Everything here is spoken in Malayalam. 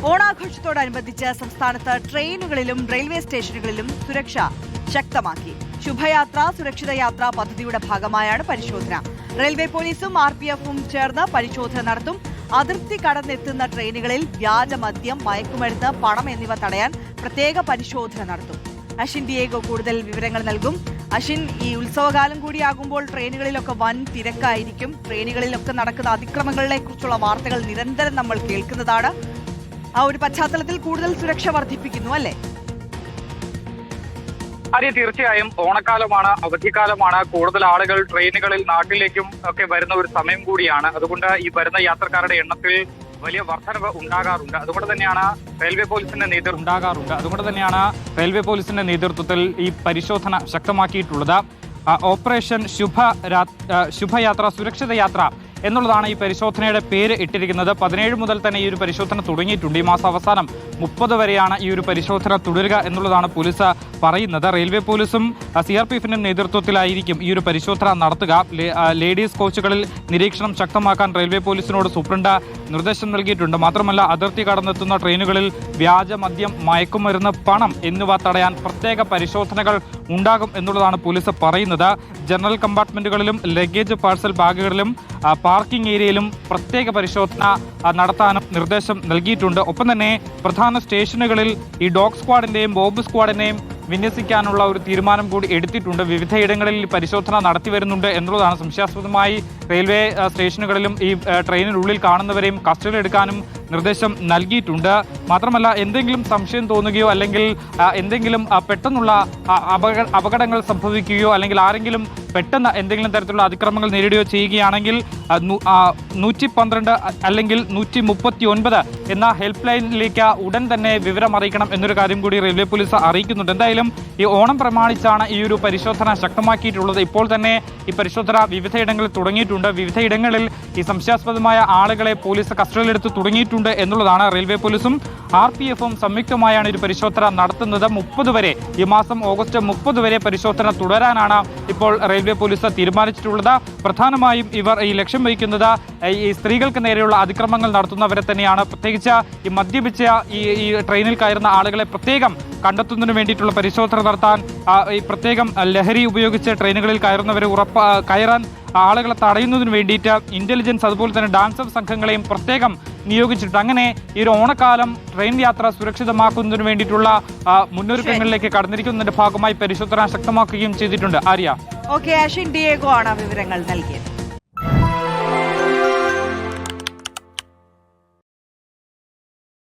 ഓണാഘോഷത്തോടനുബന്ധിച്ച് സംസ്ഥാനത്ത് ട്രെയിനുകളിലും റെയിൽവേ സ്റ്റേഷനുകളിലും സുരക്ഷ ശക്തമാക്കി. ശുഭയാത്ര സുരക്ഷിത യാത്ര പദ്ധതിയുടെ ഭാഗമായാണ് പരിശോധന. റെയിൽവേ പോലീസും RPFും ചേർന്ന് പരിശോധന നടത്തും. അതിർത്തി കടന്നെത്തുന്ന ട്രെയിനുകളിൽ വ്യാജമദ്യം, മയക്കുമരുന്ന്, പണം എന്നിവ തടയാൻ പ്രത്യേക പരിശോധന നടത്തും. അഷിൻ ഡിയേഗോ കൂടുതൽ വിവരങ്ങൾ നൽകും. അഷിൻ, ഈ ഉത്സവകാലം കൂടിയാകുമ്പോൾ ട്രെയിനുകളിലൊക്കെ വൻ തിരക്കായിരിക്കും. ട്രെയിനുകളിലൊക്കെ നടക്കുന്ന അതിക്രമങ്ങളെ കുറിച്ചുള്ള വാർത്തകൾ നിരന്തരം നമ്മൾ കേൾക്കുന്നതാണ്. ആ ഒരു പശ്ചാത്തലത്തിൽ കൂടുതൽ സുരക്ഷ വർദ്ധിപ്പിക്കുന്നു അല്ലേ? അതെ, തീർച്ചയായും. ഓണക്കാലമാണ്, അവധിക്കാലമാണ്. കൂടുതൽ ആളുകൾ ട്രെയിനുകളിൽ നാട്ടിലേക്കും ഒക്കെ വരുന്ന ഒരു സമയം കൂടിയാണ്. അതുകൊണ്ട് ഈ വരുന്ന യാത്രക്കാരുടെ എണ്ണത്തിൽ വലിയ വർധനവ് ഉണ്ടാകാറുണ്ട്. അതുകൊണ്ട് തന്നെയാണ് റെയിൽവേ പോലീസിന്റെ നേതൃത്വത്തിൽ ഈ പരിശോധന ശക്തമാക്കിയിട്ടുള്ളത്. ഓപ്പറേഷൻ ശുഭയാത്ര സുരക്ഷിത യാത്ര എന്നുള്ളതാണ് ഈ പരിശോധനയുടെ പേര് ഇട്ടിരിക്കുന്നത്. 17 മുതൽ തന്നെ ഈ ഒരു പരിശോധന തുടങ്ങിയിട്ടുണ്ട്. ഈ മാസം അവസാനം 30 വരെയാണ് ഈ ഒരു പരിശോധന തുടരുക എന്നുള്ളതാണ് പോലീസ് പറയുന്നത്. റെയിൽവേ പോലീസും CRPFിന്റെ നേതൃത്വത്തിലായിരിക്കും ഈ ഒരു പരിശോധന നടത്തുക. ലേഡീസ് കോച്ചുകളിൽ നിരീക്ഷണം ശക്തമാക്കാൻ റെയിൽവേ പോലീസിനോട് സൂപ്രണ്ട് നിർദ്ദേശം നൽകിയിട്ടുണ്ട്. മാത്രമല്ല, അതിർത്തി കടന്നെത്തുന്ന ട്രെയിനുകളിൽ വ്യാജമദ്യം, മയക്കുമരുന്ന്, പണം എന്നിവ തടയാൻ പ്രത്യേക പരിശോധനകൾ ഉണ്ടാകും എന്നുള്ളതാണ് പോലീസ് പറയുന്നത്. ജനറൽ കമ്പാർട്ട്മെന്റുകളിലും ലഗേജ് പാഴ്സൽ ബാഗുകളിലും പാർക്കിംഗ് ഏരിയയിലും പ്രത്യേക പരിശോധന നടത്താനും നിർദ്ദേശം നൽകിയിട്ടുണ്ട്. ഒപ്പം തന്നെ പ്രധാന സ്റ്റേഷനുകളിൽ ഈ ഡോഗ് സ്ക്വാഡിന്റെയും ബോബ് സ്ക്വാഡിനെയും വിന്യസിക്കാനുള്ള ഒരു തീരുമാനം കൂടി എടുത്തിട്ടുണ്ട്. വിവിധയിടങ്ങളിൽ പരിശോധന നടത്തി വരുന്നുണ്ട് എന്നുള്ളതാണ്. സംശയാസ്പദമായി റെയിൽവേ സ്റ്റേഷനുകളിലും ഈ ട്രെയിനിനുള്ളിൽ കാണുന്നവരെയും കസ്റ്റഡിയിലെടുക്കാനും നിർദ്ദേശം നൽകിയിട്ടുണ്ട്. മാത്രമല്ല, എന്തെങ്കിലും സംശയം തോന്നുകയോ അല്ലെങ്കിൽ എന്തെങ്കിലും പെട്ടെന്നുള്ള അപകടങ്ങൾ സംഭവിക്കുകയോ അല്ലെങ്കിൽ ആരെങ്കിലും പെട്ടെന്ന് എന്തെങ്കിലും തരത്തിലുള്ള അതിക്രമങ്ങൾ നേരിടുകയോ ചെയ്യുകയാണെങ്കിൽ 112 അല്ലെങ്കിൽ 139 എന്ന ഹെൽപ്പ് ലൈനിലേക്ക് ഉടൻ തന്നെ വിവരം അറിയിക്കണം എന്നൊരു കാര്യം കൂടി റെയിൽവേ പോലീസ് അറിയിക്കുന്നുണ്ട്. എന്തായാലും ഈ ഓണം പ്രമാണിച്ചാണ് ഈ ഒരു പരിശോധന ശക്തമാക്കിയിട്ടുള്ളത്. ഇപ്പോൾ തന്നെ ഈ പരിശോധന വിവിധയിടങ്ങളിൽ തുടങ്ങിയിട്ടുണ്ട്. വിവിധയിടങ്ങളിൽ ഈ സംശയാസ്പദമായ ആളുകളെ പോലീസ് കസ്റ്റഡിയിലെടുത്ത് തുടങ്ങിയിട്ടുണ്ട് എന്നുള്ളതാണ്. റെയിൽവേ പോലീസും RPFും സംയുക്തമായാണ് ഒരു പരിശോധന നടത്തുന്നത്. 30 വരെ, ഈ മാസം ഓഗസ്റ്റ് 30 വരെ പരിശോധന തുടരാനാണ് ഇപ്പോൾ റെയിൽവേ പോലീസ് തീരുമാനിച്ചിട്ടുള്ളത്. പ്രധാനമായും ഇവർ ഈ ലക്ഷ്യം വഹിക്കുന്നത് ഈ സ്ത്രീകൾക്ക് നേരെയുള്ള അതിക്രമങ്ങൾ നടത്തുന്നവരെ തന്നെയാണ്. പ്രത്യേകിച്ച് ഈ മദ്യപിച്ച ഈ ട്രെയിനിൽ കയറുന്ന ആളുകളെ പ്രത്യേകം കണ്ടെത്തുന്നതിന് വേണ്ടിയിട്ടുള്ള പരിശോധന നടത്താൻ ഈ പ്രത്യേകം ലഹരി ഉപയോഗിച്ച് ട്രെയിനുകളിൽ കയറുന്നവരെ കയറാൻ ആളുകളെ തടയുന്നതിന് വേണ്ടിയിട്ട് ഇന്റലിജൻസ് അതുപോലെ തന്നെ ഡാൻസ് സംഘങ്ങളെയും പ്രത്യേകം നിയോഗിച്ചിട്ടുണ്ട്. അങ്ങനെ ഈ ഒരു ഓണക്കാലം ട്രെയിൻ യാത്ര സുരക്ഷിതമാക്കുന്നതിന് വേണ്ടിയിട്ടുള്ള മുന്നൊരുക്കങ്ങളിലേക്ക് കടന്നിരിക്കുന്നതിന്റെ ഭാഗമായി പരിശോധന ശക്തമാക്കുകയും ചെയ്തിട്ടുണ്ട്. ആര്യ, അഷിൻ ഡിയേഗോ ആണ് വിവരങ്ങൾ നൽകിയത്.